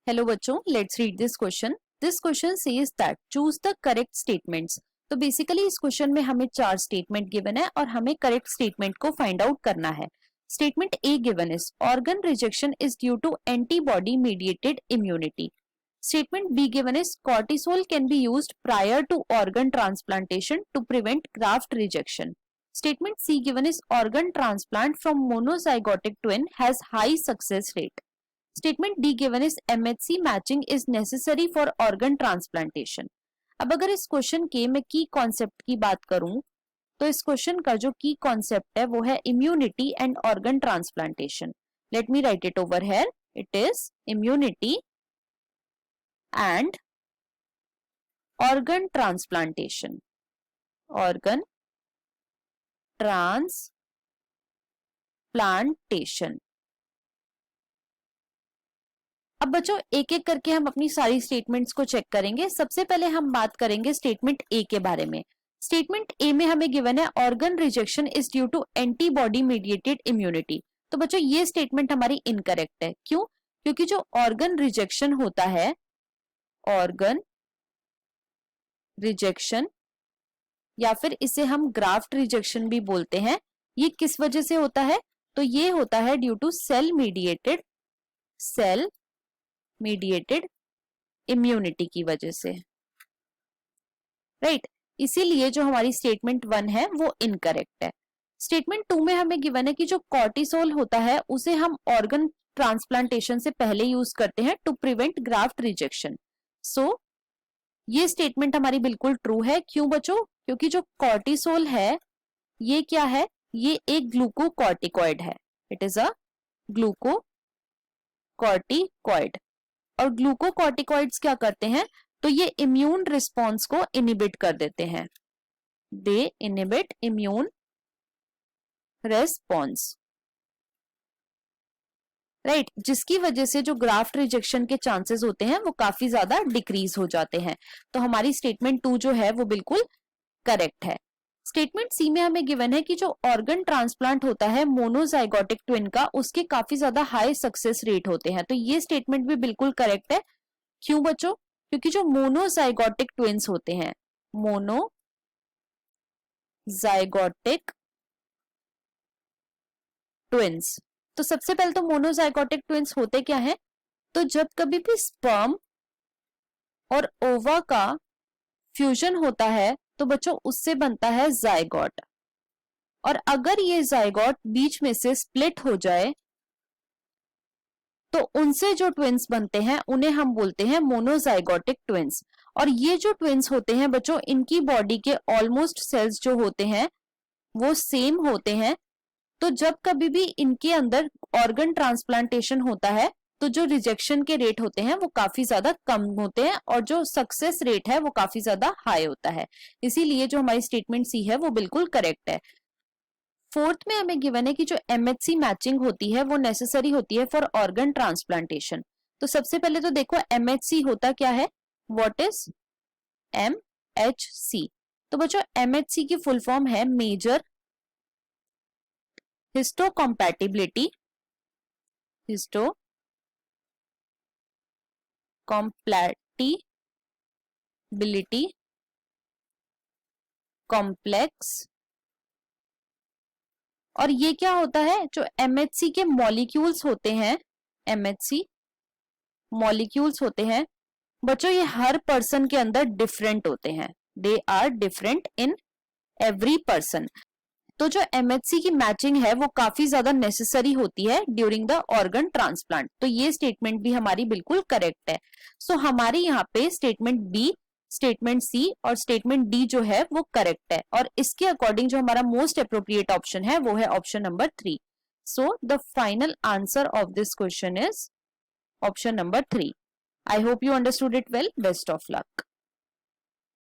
Hello बच्चों, let's read this question. This question says that choose the correct statements. तो basically इस question में हमें 4 स्टेटमेंट गिवन है और हमें करेक्ट स्टेटमेंट को फाइंड आउट करना है. Statement A given is organ rejection is due to antibody mediated immunity. Statement B given is cortisol can be used prior to organ transplantation to prevent graft rejection. Statement C given is organ transplant from monozygotic twin has high success rate. Statement D given is MHC matching is necessary for organ transplantation. अब अगर इस question के मैं की concept की बात करूं तो इस क्वेश्चन का जो की कॉन्सेप्ट है वो है immunity and organ transplantation. Let me right it over here. It is immunity and organ transplantation. Organ transplantation. अब बच्चों एक एक करके हम अपनी सारी स्टेटमेंट्स को चेक करेंगे. सबसे पहले हम बात करेंगे स्टेटमेंट ए के बारे में. स्टेटमेंट ए में हमें गिवन है organ rejection is due to antibody mediated immunity. तो बच्चों ये स्टेटमेंट हमारी इनकरेक्ट है. क्यों? क्योंकि जो ऑर्गन रिजेक्शन होता है, ऑर्गन रिजेक्शन या फिर इसे हम ग्राफ्ट रिजेक्शन भी बोलते हैं, ये किस वजह से होता है? तो ये होता है due to cell mediated immunity की वजह से, राइट. इसीलिए जो हमारी स्टेटमेंट 1 है वो इनकरेक्ट है. स्टेटमेंट 2 में हमें गिवन है कि जो कॉर्टिसोल होता है उसे हम ऑर्गन ट्रांसप्लांटेशन से पहले यूज करते हैं टू प्रिवेंट ग्राफ्ट रिजेक्शन. सो ये स्टेटमेंट हमारी बिल्कुल ट्रू है. क्यों बच्चों? क्योंकि जो कॉर्टिसोल है ये क्या है? ये एक ग्लूकोकॉर्टिकॉइड है. It is a glucocorticoid. और ग्लूकोकॉर्टिकॉइड्स क्या करते हैं? तो ये इम्यून रिस्पॉन्स को इनिबिट कर देते हैं. दे इनिबिट इम्यून रेस्पॉन्स, राइट, जिसकी वजह से जो ग्राफ्ट रिजेक्शन के चांसेस होते हैं वो काफी ज्यादा डिक्रीज हो जाते हैं. तो हमारी स्टेटमेंट 2 जो है वो बिल्कुल करेक्ट है. स्टेटमेंट सी में हमें गिवन है कि जो ऑर्गन ट्रांसप्लांट होता है मोनोजाइगोटिक ट्विन का, उसके काफी ज्यादा हाई सक्सेस रेट होते हैं. तो ये स्टेटमेंट भी बिल्कुल करेक्ट है. क्यों बच्चों? क्योंकि जो मोनोजाइगोटिक ट्विन्स होते हैं, मोनोजाइगोटिक ट्विन्स, तो सबसे पहले तो मोनोजाइगोटिक ट्विन्स होते क्या हैं? तो जब कभी भी स्पर्म और ओवा का फ्यूजन होता है तो बच्चों उससे बनता है जाइगोट. और अगर ये जाइगोट बीच में से स्प्लिट हो जाए तो उनसे जो ट्विन्स बनते हैं उन्हें हम बोलते हैं मोनोजाइगोटिक ट्विन्स. और ये जो ट्विन्स होते हैं बच्चों, इनकी बॉडी के ऑलमोस्ट सेल्स जो होते हैं वो सेम होते हैं. तो जब कभी भी इनके अंदर ऑर्गन ट्रांसप्लांटेशन होता है तो जो रिजेक्शन के रेट होते हैं वो काफी ज्यादा कम होते हैं और जो सक्सेस रेट है वो काफी ज्यादा हाई होता है. इसीलिए जो हमारी स्टेटमेंट सी है वो बिल्कुल करेक्ट है. फोर्थ में हमें गिवन है कि जो एमएचसी मैचिंग होती है वो नेसेसरी होती है फॉर ऑर्गन ट्रांसप्लांटेशन. तो सबसे पहले तो देखो एमएचसी होता क्या है. What is MHC? तो बच्चों एमएचसी की फुल फॉर्म है मेजर हिस्टोकॉम्पैटिबिलिटी कॉम्प्लेक्स. और ये क्या होता है? जो एमएचसी के मॉलिक्यूल्स होते हैं, एमएचसी मॉलिक्यूल्स होते हैं बच्चों, ये हर पर्सन के अंदर डिफरेंट होते हैं. They are different in every person. तो जो एमएचसी की मैचिंग है वो काफी ज्यादा नेसेसरी होती है ड्यूरिंग द ऑर्गन ट्रांसप्लांट. तो ये स्टेटमेंट भी हमारी बिल्कुल करेक्ट है. सो हमारी यहाँ पे स्टेटमेंट बी, स्टेटमेंट सी और स्टेटमेंट डी जो है वो करेक्ट है. और इसके अकॉर्डिंग जो हमारा मोस्ट अप्रोप्रिएट ऑप्शन है वो है option number 3. So the final answer of this question is option number 3. I hope you understood it well. Best of luck.